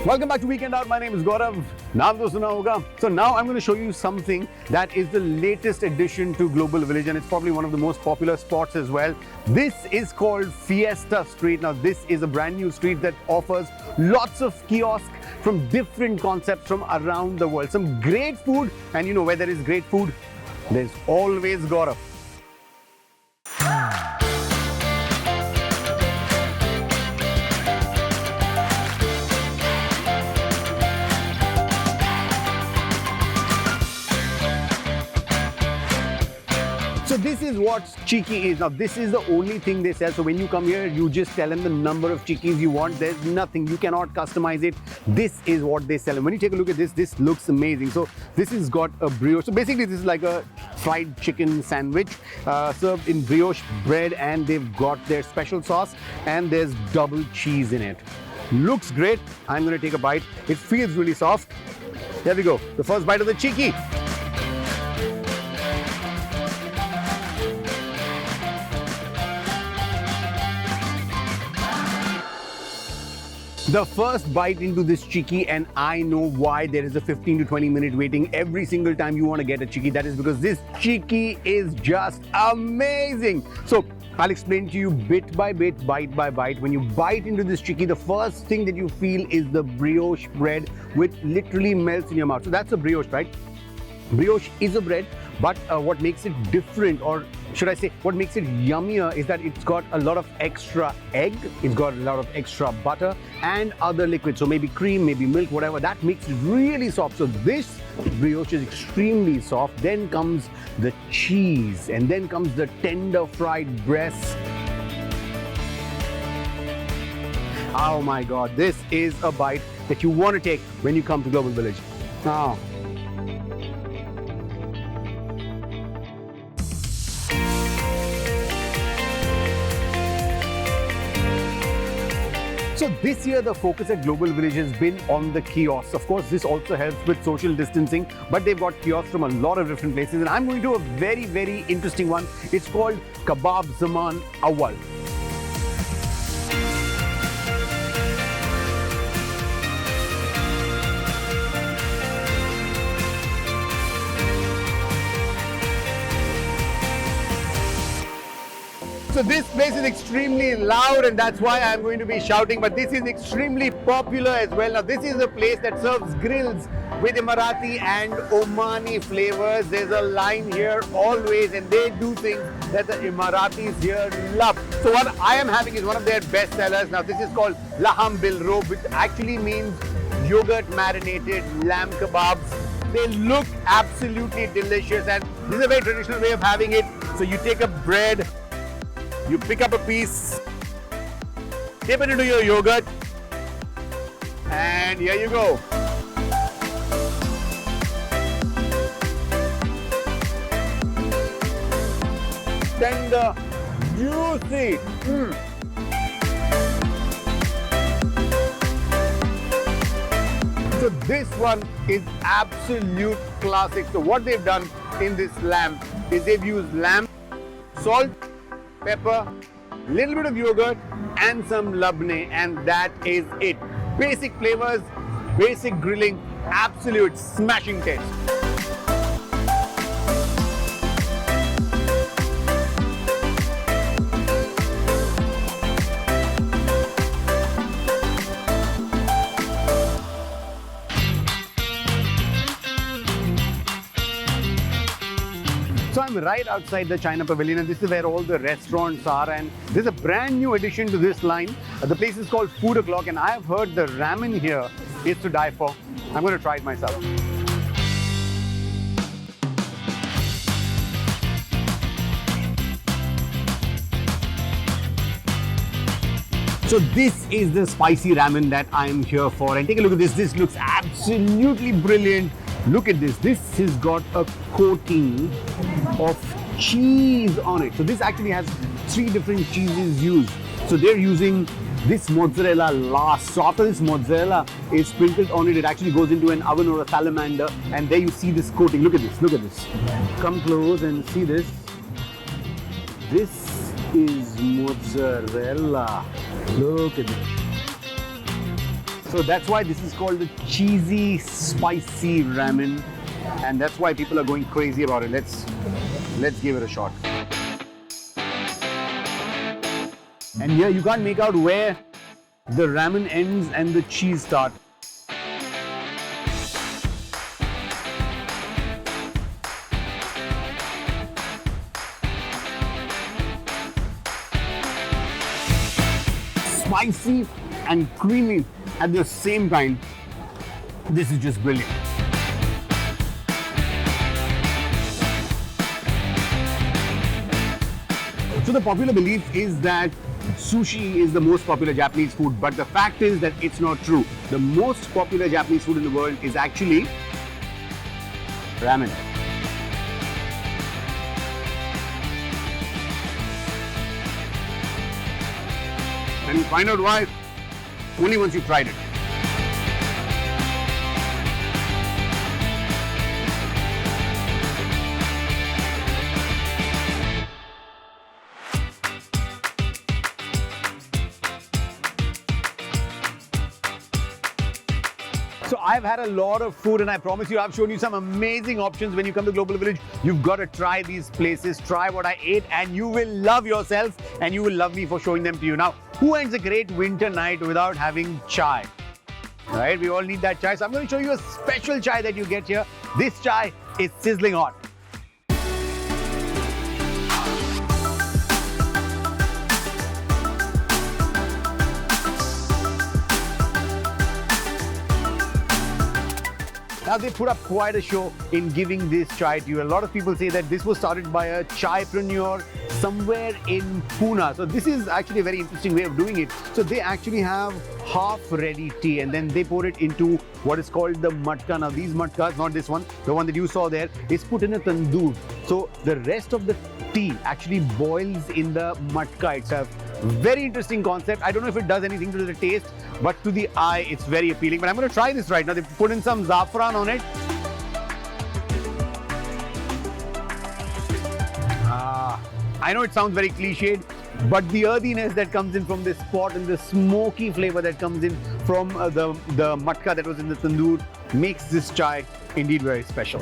Welcome back to Weekend Out. My name is Gaurav. नाम तो सुना होगा. So now I'm going to show you something that is the latest addition to Global Village, and it's probably one of the most popular spots as well. This is called Fiesta Street. Now this is a brand new street that offers lots of kiosks from different concepts from around the world. Some great food, and you know where there is great food, there's always Gaurav. So this is what Cheeky is. Now this is the only thing they sell. So when you come here, you just tell them the number of Cheekys you want. There's nothing, you cannot customize it. This is what they sell. And when you take a look at this, this looks amazing. So this has got a brioche. So basically this is like a fried chicken sandwich served in brioche bread, and they've got their special sauce, and there's double cheese in it. Looks great. I'm going to take a bite. It feels really soft. There we go. The first bite of the Cheeky. The first bite into this Cheeky, and I know why there is a 15 to 20 minute waiting every single time you want to get a Cheeky. That is because this Cheeky is just amazing. So I'll explain to you bit by bit, bite by bite. When you bite into this Cheeky, the first thing that you feel is the brioche bread, which literally melts in your mouth. So that's a brioche, right? Brioche is a bread, but what makes it different, or should I say what makes it yummier, is that it's got a lot of extra egg, it's got a lot of extra butter and other liquids. So maybe cream, maybe milk, whatever, that makes it really soft. So this brioche is extremely soft. Then comes the cheese, and then comes the tender fried breast. Oh my God, this is a bite that you want to take when you come to Global Village. Now, so this year the focus at Global Village has been on the kiosks. Of course, this also helps with social distancing, but they've got kiosks from a lot of different places, and I'm going to a very, very interesting one. It's called Kebab Zaman Awal. So this place is extremely loud, and that's why I'm going to be shouting, but this is extremely popular as well. Now this is a place that serves grills with Emirati and Omani flavors. There's a line here always, and they do things that the Emiratis here love. So what I am having is one of their best sellers. Now this is called Laham Bil Rob, which actually means yogurt marinated lamb kebabs. They look absolutely delicious, and this is a very traditional way of having it. So you take a bread, you pick up a piece, dip it into your yogurt, and here you go. Tender, juicy. So this one is absolute classic. So what they've done in this lamb is they've used lamb, salt, pepper, little bit of yogurt, and some labne, and that is it. Basic flavors, basic grilling, absolute smashing taste. So I'm right outside the China Pavilion, and this is where all the restaurants are, and there's a brand new addition to this line. The place is called Food O'Clock, and I have heard the ramen here is to die for. I'm going to try it myself. So this is the spicy ramen that I'm here for, and take a look at this. This looks absolutely brilliant. Look at this. This has got a coating of cheese on it. So this actually has 3 different cheeses used. So they're using this mozzarella last. So after this mozzarella is sprinkled on it, it actually goes into an oven or a salamander, and there you see this coating. Look at this. Look at this. Come close and see this. This is mozzarella. Look at this. So that's why this is called the cheesy, spicy ramen, and that's why people are going crazy about it. Let's give it a shot. And here you can't make out where the ramen ends and the cheese starts. Spicy and creamy at the same time. This is just brilliant. So the popular belief is that sushi is the most popular Japanese food, but the fact is that it's not true. The most popular Japanese food in the world is actually ramen. And you find out why only once you've tried it. So I've had a lot of food, and I promise you I've shown you some amazing options. When you come to Global Village, you've got to try these places, try what I ate, and you will love yourself and you will love me for showing them to you. Now, who ends a great winter night without having chai? Right? We all need that chai. So I'm going to show you a special chai that you get here. This chai is sizzling hot. Now they put up quite a show in giving this chai to you. A lot of people say that this was started by a chaipreneur somewhere in Pune. So this is actually a very interesting way of doing it. So they actually have half-ready tea and then they pour it into what is called the matka. Now these matkas, not this one, the one that you saw there, is put in a tandoor. So the rest of the tea actually boils in the matka itself. Very interesting concept. I don't know if it does anything to the taste, but to the eye, it's very appealing. But I'm going to try this right now. They put in some saffron on it. I know it sounds very cliched, but the earthiness that comes in from this pot and the smoky flavor that comes in from the matka that was in the tandoor makes this chai indeed very special.